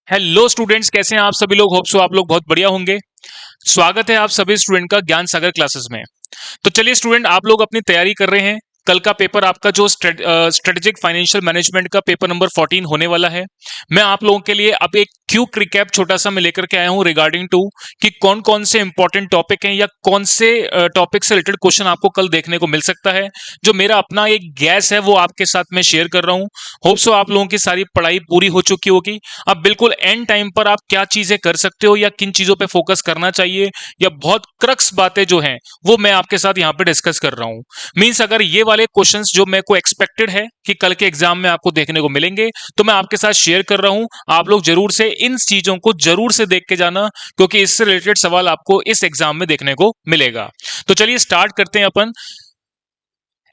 Hello students, कैसे हैं आप सभी लोग। होप सो आप लोग बहुत बढ़िया होंगे। स्वागत है आप सभी स्टूडेंट का ज्ञान सागर क्लासेस में। तो चलिए स्टूडेंट, आप लोग अपनी तैयारी कर रहे हैं। कल का पेपर आपका जो स्ट्रेटेजिक फाइनेंशियल मैनेजमेंट का पेपर नंबर 14 होने वाला है। मैं आप लोगों के लिए अब एक क्विक रिकैप छोटा सा मैं लेकर के आया हूं रिगार्डिंग टू कि कौन कौन से इंपॉर्टेंट टॉपिक हैं या कौन से टॉपिक से रिलेटेड क्वेश्चन आपको कल देखने को मिल सकता है। जो मेरा अपना एक गैस है वो आपके साथ मैं शेयर कर रहा हूं। होप सो आप लोगों की सारी पढ़ाई पूरी हो चुकी होगी। अब बिल्कुल एंड टाइम पर आप क्या चीजें कर सकते हो या किन चीजों पे फोकस करना चाहिए या बहुत क्रक्स बातें जो हैं वो मैं आपके साथ यहाँ पे डिस्कस कर रहा हूँ। मींस अगर ये वाले क्वेश्चंस जो मेरे को एक्सपेक्टेड है कि कल के एग्जाम में आपको देखने को मिलेंगे तो मैं आपके साथ शेयर कर रहा हूं। आप लोग जरूर से इन चीजों को जरूर से देख के जाना, क्योंकि इससे रिलेटेड सवाल आपको इस एग्जाम में देखने को मिलेगा। तो चलिए स्टार्ट करते हैं अपन।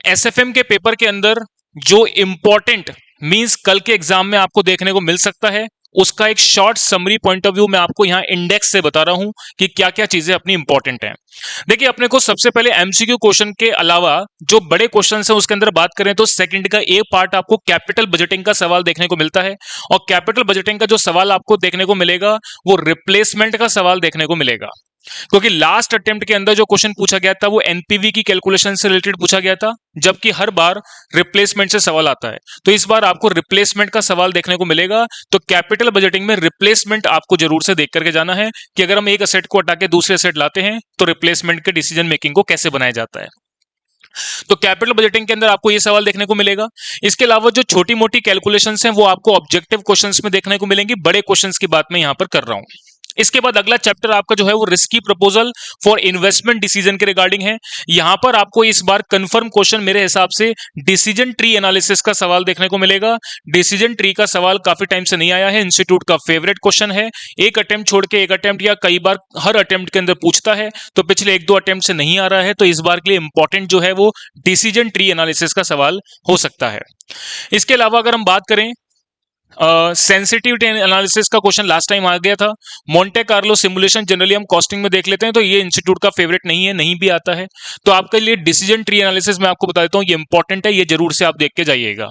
एसएफएम के पेपर के अंदर जो इंपॉर्टेंट मींस कल के एग्जाम में आपको देखने को मिल सकता है उसका एक short summary point of view मैं आपको यहां इंडेक्स से बता रहा हूं कि क्या क्या चीजें अपनी इंपॉर्टेंट हैं। देखिए, अपने को सबसे पहले एमसीक्यू क्वेश्चन के अलावा जो बड़े क्वेश्चन हैं उसके अंदर बात करें तो सेकंड का ए पार्ट आपको कैपिटल बजटिंग का सवाल देखने को मिलता है। और कैपिटल बजटिंग का जो सवाल आपको देखने को मिलेगा वो रिप्लेसमेंट का सवाल देखने को मिलेगा, क्योंकि लास्ट अटेम्प्ट के अंदर जो क्वेश्चन पूछा गया था वो एनपीवी की कैलकुलेशन से रिलेटेड पूछा गया था, जबकि हर बार रिप्लेसमेंट से सवाल आता है। तो इस बार आपको रिप्लेसमेंट का सवाल देखने को मिलेगा। तो कैपिटल बजटिंग में रिप्लेसमेंट आपको जरूर से देख करके जाना है कि अगर हम एक असेट को हटा के दूसरे असेट लाते हैं तो रिप्लेसमेंट के डिसीजन मेकिंग को कैसे बनाया जाता है। तो कैपिटल बजटिंग के अंदर आपको ये सवाल देखने को मिलेगा। इसके अलावा जो छोटी मोटी कैलकुलेशंस हैं वो आपको ऑब्जेक्टिव क्वेश्चंस में देखने को मिलेंगी। बड़े क्वेश्चंस की बात मैं यहां पर कर रहा हूं। इसके बाद अगला चैप्टर आपका जो है वो risky proposal for investment decision के रिगार्डिंग है। यहां पर आपको इस बार कंफर्म क्वेश्चन मेरे हिसाब से डिसीजन ट्री एनालिसिस का सवाल देखने को मिलेगा। डिसीजन ट्री का सवाल काफी टाइम से नहीं आया है, इंस्टीट्यूट का फेवरेट क्वेश्चन है। एक अटेम्प्ट छोड़ के एक अटेम्प्ट या कई बार हर अटेम्प्ट के अंदर पूछता है, तो पिछले एक दो अटेम्प्ट से नहीं आ रहा है। तो इस बार के लिए इंपॉर्टेंट जो है वो डिसीजन ट्री एनालिसिस का सवाल हो सकता है। इसके अलावा अगर हम बात करें सेंसिटिविटी एनालिसिस का क्वेश्चन लास्ट टाइम आ गया था। मोंटे कार्लो सिमुलेशन जनरली हम कॉस्टिंग में देख लेते हैं, तो ये इंस्टीट्यूट का फेवरेट नहीं है, नहीं भी आता है। तो आपके लिए डिसीजन ट्री एनालिसिस मैं आपको बता देता हूं, ये इंपॉर्टेंट है, ये जरूर से आप देख के जाइएगा।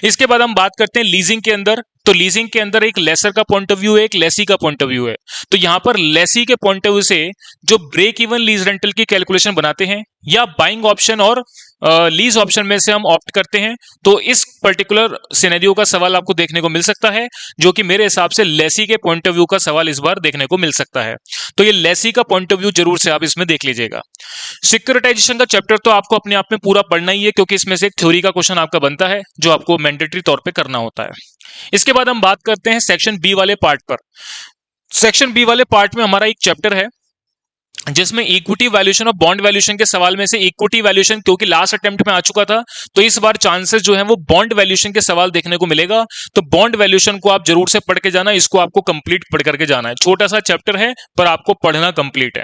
इसके बाद हम बात करते हैं लीजिंग के अंदर। तो लीजिंग के अंदर एक लेसर का पॉइंट ऑफ व्यू है, एक लेसी का पॉइंट ऑफ व्यू है। तो यहां पर लेसी के पॉइंट ऑफ व्यू से जो ब्रेक इवन लीज रेंटल की कैलकुलेशन बनाते हैं या बाइंग ऑप्शन और लीज ऑप्शन में से हम ऑप्ट करते हैं, तो इस पर्टिकुलर सिनेरियो का सवाल आपको देखने को मिल सकता है, जो कि मेरे हिसाब से लेसी के पॉइंट ऑफ व्यू का सवाल इस बार देखने को मिल सकता है। तो ये लेसी का पॉइंट ऑफ व्यू जरूर से आप इसमें देख लीजिएगा। सिक्योरिटाइजेशन का चैप्टर तो आपको अपने आप में पूरा पढ़ना ही है, क्योंकि इसमें से एक थ्योरी का क्वेश्चन आपका बनता है जो आपको मैंडेटरी तौर पे करना होता है। इसके बाद हम बात करते हैं सेक्शन बी वाले पार्ट पर। सेक्शन बी वाले पार्ट में हमारा एक चैप्टर है जिसमें इक्विटी वैल्यूएशन और बॉन्ड वैल्यूएशन के सवाल में से इक्विटी वैल्यूएशन क्योंकि लास्ट अटेम्प्ट में आ चुका था, तो इस बार चांसेस जो है वो बॉन्ड वैल्यूएशन के सवाल देखने को मिलेगा। तो बॉन्ड वैल्यूएशन को आप जरूर से पढ़ के जाना, इसको आपको कंप्लीट पढ़ करके जाना है। छोटा सा चैप्टर है पर आपको पढ़ना कंप्लीट है।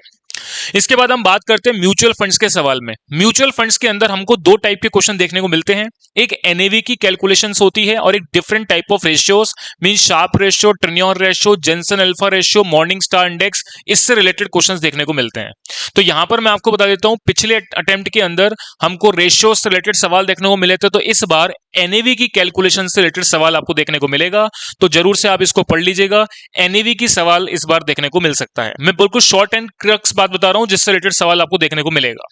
इसके बाद हम बात करते हैं म्यूचुअल फंड्स के सवाल में। म्यूचुअल फंड्स के अंदर हमको दो टाइप के क्वेश्चन देखने को मिलते हैं। एक एनएवी की कैलकुलेशंस होती है और एक different type of ratios, mean Sharpe ratio, Treynor ratio, Jensen alpha ratio, Morningstar index, इससे रिलेटेड क्वेश्चंस देखने को मिलते हैं। तो यहां पर मैं आपको बता देता हूं, पिछले अटेम्प्ट के अंदर हमको रेशियो से रिलेटेड सवाल देखने को मिले थे, तो इस बार एनएवी की कैलकुलेशन से रिलेटेड सवाल आपको देखने को मिलेगा। तो जरूर से आप इसको पढ़ लीजिएगा। एनएवी की सवाल इस बार देखने को मिल सकता है। मैं बिल्कुल शॉर्ट एंड क्रक्स बात बता रहा हूं जिससे रिलेटेड सवाल आपको देखने को मिलेगा।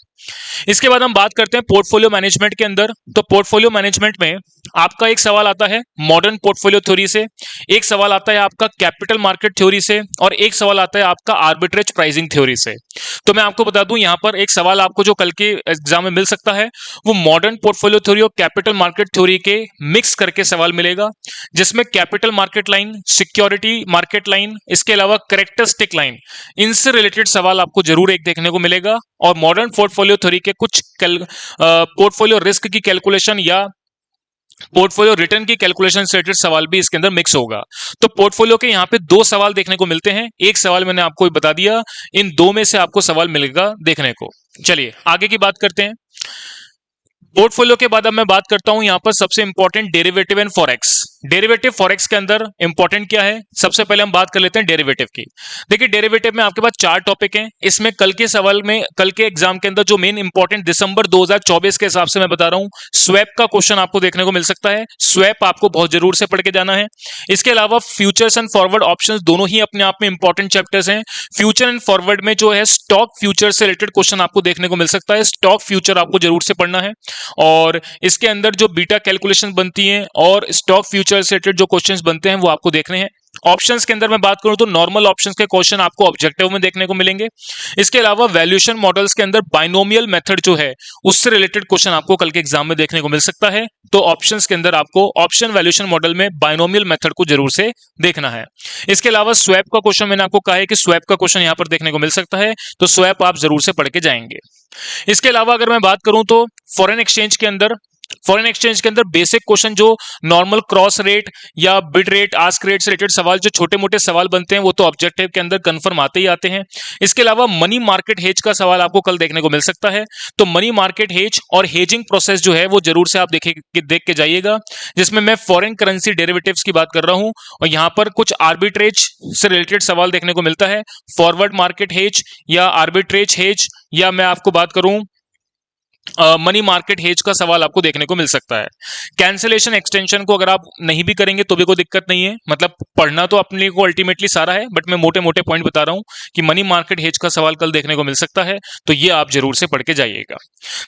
इसके बाद हम बात करते हैं पोर्टफोलियो मैनेजमेंट के अंदर। तो पोर्टफोलियो मैनेजमेंट में आपका एक सवाल आता है मॉडर्न पोर्टफोलियो थ्योरी से, एक सवाल आता है आपका कैपिटल मार्केट थ्योरी से, और एक सवाल आता है आपका आर्बिट्रेज प्राइसिंग थ्योरी से। तो मैं आपको बता दूं, यहां पर एक सवाल आपको जो कल के एग्जाम में मिल सकता है वो मॉडर्न पोर्टफोलियो थ्योरी और कैपिटल मार्केट थ्योरी के मिक्स करके सवाल मिलेगा, जिसमें capital market line, security market line, इसके अलावा करेक्टरिस्टिक लाइन, इनसे रिलेटेड सवाल आपको जरूर एक देखने को मिलेगा। और मॉडर्न पोर्टफोलियो थ्योरी के कुछ पोर्टफोलियो रिस्क की कैलकुलेशन या पोर्टफोलियो रिटर्न की कैलकुलेशन से रिलेटेड सवाल भी इसके अंदर मिक्स होगा। तो पोर्टफोलियो के यहाँ पे दो सवाल देखने को मिलते हैं। एक सवाल मैंने आपको बता दिया, इन दो में से आपको सवाल मिलेगा देखने को। चलिए आगे की बात करते हैं। पोर्टफोलियो के बाद अब मैं बात करता हूं यहां पर सबसे important derivative and forex. Derivative forex के अंदर इंपॉर्टेंट क्या है, सबसे पहले हम बात कर लेते हैं डेरिवेटिव की। देखिए डेरिवेटिव में आपके पास 4 टॉपिक हैं। इसमें कल के सवाल में, कल के एग्जाम के अंदर जो मेन इंपॉर्टेंट दिसंबर 2024 के हिसाब से मैं बता रहा हूं, स्वैप का क्वेश्चन आपको देखने को मिल सकता है। स्वैप आपको बहुत जरूर से पढ़ के जाना है। इसके अलावा फ्यूचर्स एंड फॉरवर्ड ऑप्शंस दोनों ही अपने आप में इंपॉर्टेंट चैप्टर्स हैं। फ्यूचर एंड फॉरवर्ड में जो है स्टॉक फ्यूचर से रिलेटेड क्वेश्चन आपको देखने को मिल सकता है। स्टॉक फ्यूचर आपको जरूर से पढ़ना है और इसके अंदर जो बीटा कैलकुलेशन बनती हैं और स्टॉक फ्यूचर से रिलेटेड जो क्वेश्चंस बनते हैं वो आपको देखने हैं। ऑप्शंस के अंदर मैं बात करूं तो नॉर्मल ऑप्शंस के क्वेश्चन आपको ऑब्जेक्टिव में देखने को मिलेंगे। इसके अलावा वैल्यूएशन मॉडल्स के अंदर बाइनोमियल मेथड जो है उससे रिलेटेड क्वेश्चन आपको कल के एग्जाम में देखने को मिल सकता है। तो ऑप्शंस के अंदर आपको ऑप्शन वैल्यूएशन मॉडल में बाइनोमियल मेथड को जरूर से देखना है। इसके अलावा स्वैप का क्वेश्चन मैंने आपको कहा है कि स्वैप का क्वेश्चन यहां पर देखने को मिल सकता है, तो स्वैप आप जरूर से पढ़ के जाएंगे। इसके अलावा अगर मैं बात करूं तो फॉरेन एक्सचेंज के अंदर बेसिक क्वेश्चन जो नॉर्मल क्रॉस रेट या बिड रेट, आस्क रेट से रिलेटेड सवाल, जो छोटे मोटे सवाल बनते हैं वो तो ऑब्जेक्टिव के अंदर कंफर्म आते ही आते हैं। इसके अलावा मनी मार्केट हेज का सवाल आपको कल देखने को मिल सकता है। तो मनी मार्केट हेज और हेजिंग प्रोसेस जो है वो जरूर से आप देख के जाइएगा, जिसमें मैं फॉरेन करेंसी डेरिवेटिव्स की बात कर रहा हूं और यहां पर कुछ आर्बिट्रेज से रिलेटेड सवाल देखने को मिलता है। फॉरवर्ड मार्केट हेज या आर्बिट्रेज हेज, या मैं आपको बात करूं मनी मार्केट हेज का सवाल आपको देखने को मिल सकता है। कैंसिलेशन एक्सटेंशन को अगर आप नहीं भी करेंगे तो भी कोई दिक्कत नहीं है, मतलब पढ़ना तो अपने को अल्टीमेटली सारा है, बट मैं मोटे मोटे पॉइंट बता रहा हूं कि मनी मार्केट हेज का सवाल कल देखने को मिल सकता है, तो ये आप जरूर से पढ़ के जाइएगा।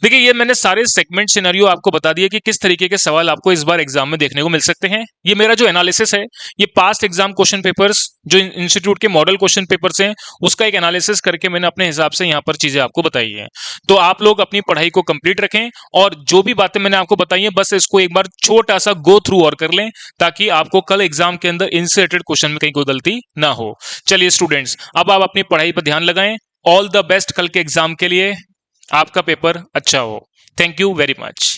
देखिए ये मैंने सारे सेगमेंट सिनेरियो आपको बता दिए कि किस तरीके के सवाल आपको इस बार एग्जाम में देखने को मिल सकते हैं। ये मेरा जो एनालिसिस है, ये पास्ट एग्जाम क्वेश्चन पेपर्स जो इंस्टीट्यूट के मॉडल क्वेश्चन पेपर्स हैं उसका एक एनालिसिस करके मैंने अपने हिसाब से यहाँ पर चीजें आपको बताई है। तो आप लोग अपनी पढ़ाई को कंप्लीट रखें और जो भी बातें मैंने आपको बताई हैं बस इसको एक बार छोटा सा गो थ्रू और कर लें, ताकि आपको कल एग्जाम के अंदर इनसे रिलेटेड क्वेश्चन में कहीं कोई गलती ना हो। चलिए स्टूडेंट्स, अब आप अपनी पढ़ाई पर ध्यान लगाएं। ऑल द बेस्ट कल के एग्जाम के लिए, आपका पेपर अच्छा हो। Thank you very much.